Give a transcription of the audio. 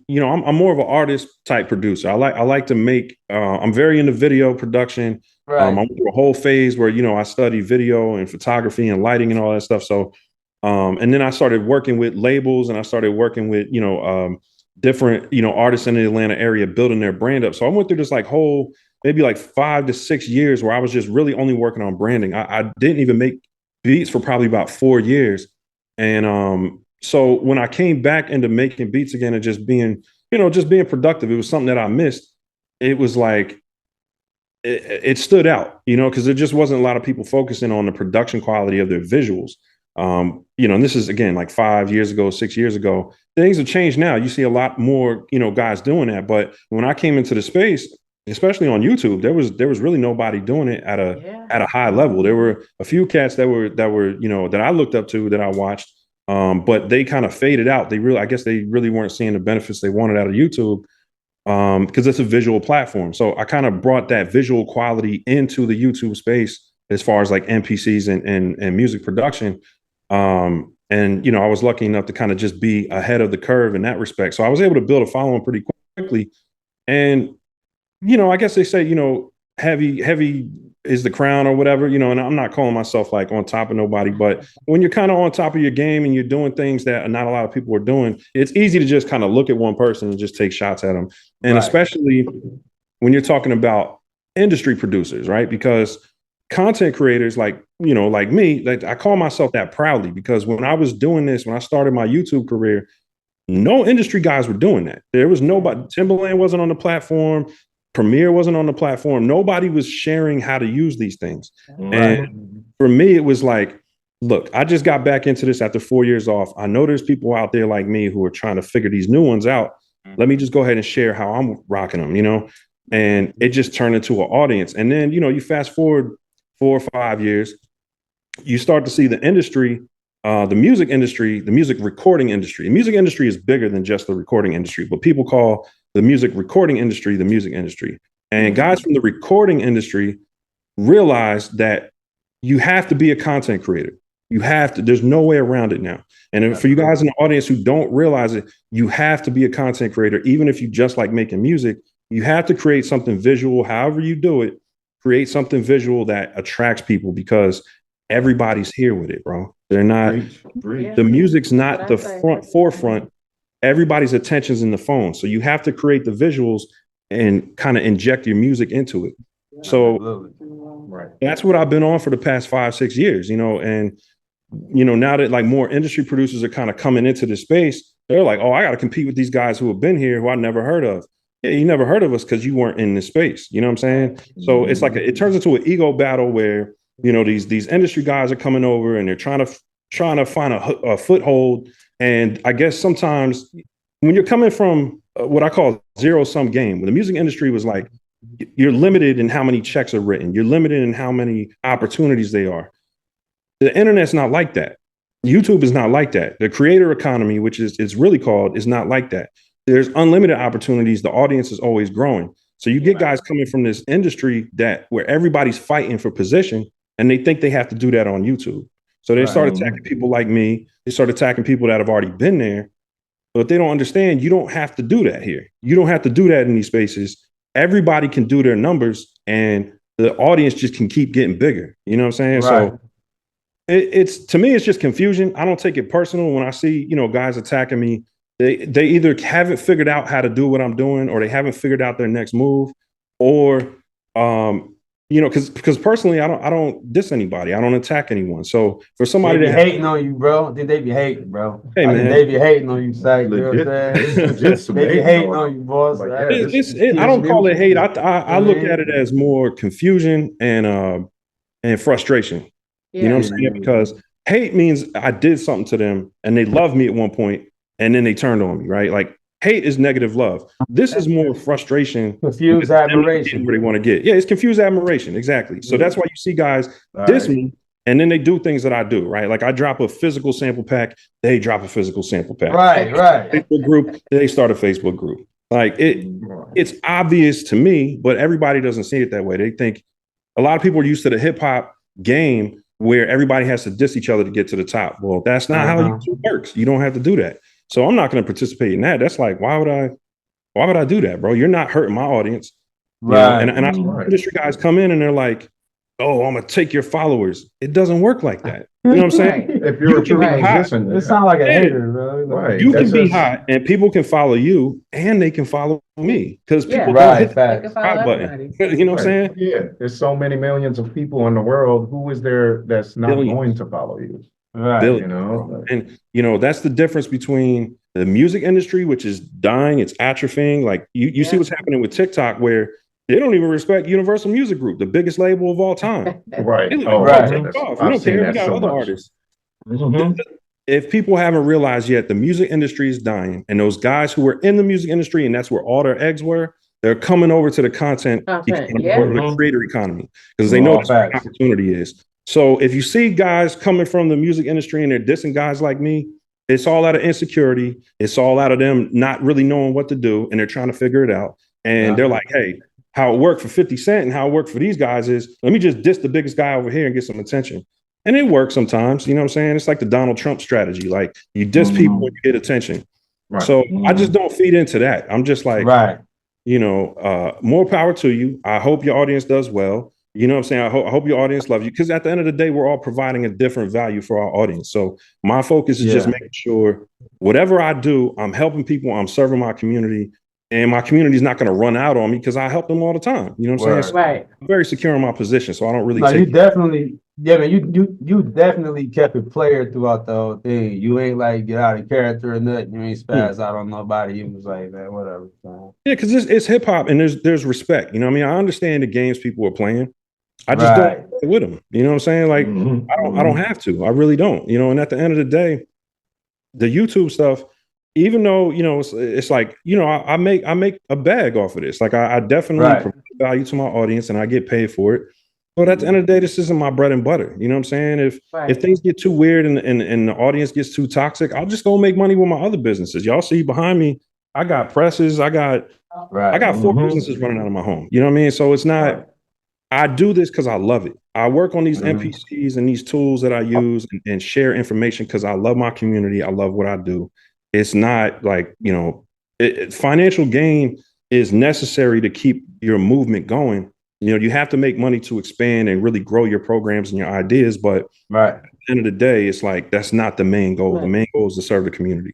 I'm more of an artist type producer. I like to make. I'm very into video production. I Right. went through a whole phase where I studied video and photography and lighting and all that stuff. So, and then I started working with labels and I started working with different artists in the Atlanta area building their brand up. So I went through this like whole maybe like 5 to 6 years where I was just really only working on branding. I didn't even make beats for probably about 4 years, and so when I came back into making beats again and just being productive, it was something that I missed. It was like it stood out, because there just wasn't a lot of people focusing on the production quality of their visuals. And this is again like 5 years ago, 6 years ago. Things have changed now. You see a lot more, guys doing that. But when I came into the space, especially on YouTube, there was really nobody doing it at a Yeah. at a high level. There were a few cats that were that I looked up to that I watched, but they kind of faded out. I guess they really weren't seeing the benefits they wanted out of YouTube, because it's a visual platform. So I kind of brought that visual quality into the YouTube space as far as like MPCs and music production. And I was lucky enough to kind of just be ahead of the curve in that respect. So I was able to build a following pretty quickly. And I guess they say, heavy is the crown or whatever, and I'm not calling myself like on top of nobody, but when you're kind of on top of your game and you're doing things that not a lot of people are doing, it's easy to just kind of look at one person and just take shots at them. And Right. especially when you're talking about industry producers, right? Because content creators like me, like I call myself that proudly because when I was doing this, when I started my YouTube career, no industry guys were doing that. There was nobody. Timberland wasn't on the platform. Premiere wasn't on the platform. Nobody was sharing how to use these things. Right. And for me, it was like, look, I just got back into this after 4 years off. I know there's people out there like me who are trying to figure these new ones out. Let me just go ahead and share how I'm rocking them. And it just turned into an audience. And then, you fast forward 4 or 5 years, you start to see the industry, the music industry, the music recording industry. The music industry is bigger than just the recording industry, but people call the music recording industry the music industry. And guys from the recording industry realize that you have to be a content creator. You have to, there's no way around it now. And for you guys in the audience who don't realize it, you have to be a content creator, even if you just like making music. You have to create something visual, however you do it, create something visual that attracts people because everybody's here with it, bro. They're not, the music's not the forefront. Everybody's attention's in the phone. So you have to create the visuals and kind of inject your music into it. So Right. that's what I've been on for the past 5, 6 years, and now that like more industry producers are kind of coming into this space, they're like, oh, I got to compete with these guys who have been here who I never heard of. Yeah, you never heard of us because you weren't in this space. You know what I'm saying? So it's like it turns into an ego battle where these industry guys are coming over and they're trying to find a foothold. And I guess sometimes when you're coming from what I call zero sum game, when the music industry was like, you're limited in how many checks are written, you're limited in how many opportunities they are. The internet's not like that. YouTube is not like that. The creator economy, which is it's really called, is not like that. There's unlimited opportunities. The audience is always growing. So you get guys coming from this industry where everybody's fighting for position and they think they have to do that on YouTube. So they start attacking people like me. They start attacking people that have already been there, but they don't understand you don't have to do that here. You don't have to do that in these spaces. Everybody can do their numbers and the audience just can keep getting bigger. You know what I'm saying? Right. So it's to me, it's just confusion. I don't take it personal when I see, guys attacking me. They either haven't figured out how to do what I'm doing or they haven't figured out their next move, or because personally I don't diss anybody. I don't attack anyone. So for They somebody be that hating on you, bro. I think they be hating, bro. hey I think man, they be hating on you, Zach. You know what I'm saying? They be hating on you, boss. Like, yeah, I don't call it hate. I I look at mean, it as more confusion and frustration. You know what I'm saying? Because hate means I did something to them and they loved me at one point and then they turned on me, right? Like hate is negative love. This is more frustration. confused admiration. Where they want to get. Yeah, it's confused admiration. Exactly. So that's why you see guys diss me and then they do things that I do, right? Like I drop a physical sample pack, they drop a physical sample pack. Right. Facebook group, they start a Facebook group. Like it's obvious to me, but everybody doesn't see it that way. They think a lot of people are used to the hip hop game where everybody has to diss each other to get to the top. Well, that's not how YouTube works. You don't have to do that. So I'm not going to participate in that. That's like, why would I do that, bro? You're not hurting my audience. Right. And I industry guys come in and they're like, oh, I'm gonna take your followers. It doesn't work like that. You know what I'm saying? If you're a true musician, it sounds like a hater, bro. Right. You can be hot and people can follow you and they can follow me because people Right, don't hit facts. the subscribe button. You know what I'm saying? Yeah, there's so many millions of people in the world. Who is there that's not going to follow you? Right. You know, And you know, that's the difference between the music industry, which is dying, it's atrophying. Like you see what's happening with TikTok, where they don't even respect Universal Music Group, the biggest label of all time. right. Like, right. Take it off. We don't care. We got other artists. If people haven't realized yet, the music industry is dying, and those guys who were in the music industry, and that's where all their eggs were, they're coming over to the content or the creator economy because they know that's where the opportunity is. So if you see guys coming from the music industry and they're dissing guys like me, it's all out of insecurity. It's all out of them not really knowing what to do, and they're trying to figure it out. And they're like, hey, how it worked for 50 Cent and how it worked for these guys is, let me just diss the biggest guy over here and get some attention. And it works sometimes, you know what I'm saying? It's like the Donald Trump strategy. Like you diss people and you get attention. Right. So I just don't feed into that. I'm just like, you know, more power to you. I hope your audience does well. You know what I'm saying? I hope your audience loves you because at the end of the day, we're all providing a different value for our audience. So my focus is just making sure whatever I do, I'm helping people, I'm serving my community. And my community is not going to run out on me because I help them all the time. You know what I'm saying? Right. I'm very secure in my position, so I don't really. You definitely, man. You definitely kept it player throughout the whole thing. You ain't like get out of character or nothing. You ain't spaz out on nobody. You was like, man, whatever. Yeah, because it's hip hop and there's respect. You know what I mean? I understand the games people are playing. I just don't play with them. You know what I'm saying? Like I don't have to. I really don't. You know, and at the end of the day, the YouTube stuff. Even though, you know, it's like, you know, I make a bag off of this. Like I definitely provide value to my audience and I get paid for it. But at the end of the day, this isn't my bread and butter. You know what I'm saying? If things get too weird and the audience gets too toxic, I'll just go make money with my other businesses. Y'all see behind me, I got presses, I got 4 businesses running out of my home. You know what I mean? So it's not, I do this because I love it. I work on these MPCs and these tools that I use and share information because I love my community. I love what I do. It's not like, you know, financial gain is necessary to keep your movement going. You know, you have to make money to expand and really grow your programs and your ideas. But at the end of the day, it's like, that's not the main goal. The main goal is to serve the community.